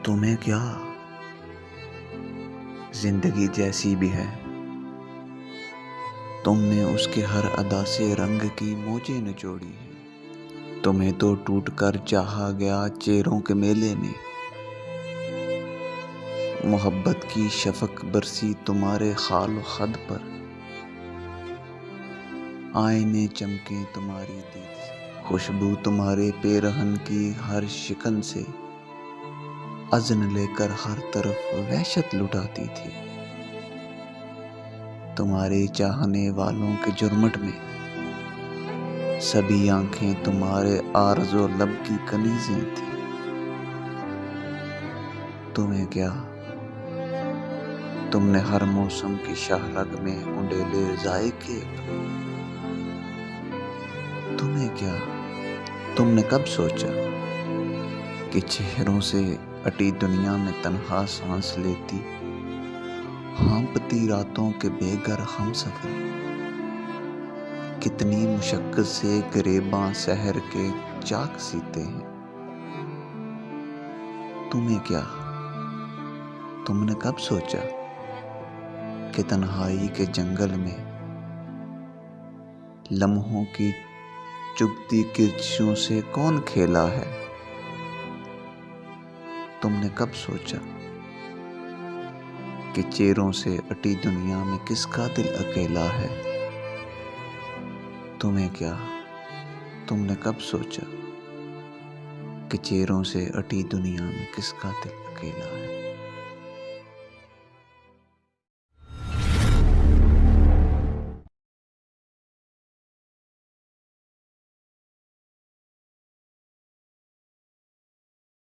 तुम्हें क्या, जिंदगी जैसी भी है, तुमने उसके हर अदा से रंग की मोजें निचोड़ी है। तुम्हें तो टूट कर चाहा गया चेहरों के मेले में, मोहब्बत की शफक बरसी तुम्हारे खाल खद पर, आईने चमके तुम्हारी दीद से, खुशबू तुम्हारे पेरहन की हर शिकन से अज़न लेकर हर तरफ वहशत लुटाती थी। तुम्हारे चाहने वालों के जुर्मट में सभी आंखें तुम्हारे आरज़ो लब की कनीज़ें थी। तुम्हें क्या, तुमने हर मौसम की शाहरग में उंडेले जायके। तुम्हें क्या, तुमने कब सोचा कि चेहरों से अटी दुनिया में तन्हा सांस लेती हाँपती रातों के बेघर हम सफर, कितनी मुशक्कत से गिरेबां शहर के चाक सीते हैं। तुम्हें क्या, तुमने कब सोचा कि तन्हाई के जंगल में लम्हों की चुभती किरचियों से कौन खेला है। तुमने कब सोचा कि चेहरों से अटी दुनिया में किसका दिल अकेला है। तुम्हें क्या, तुमने कब सोचा कि चेहरों से अटी दुनिया में किसका दिल अकेला है।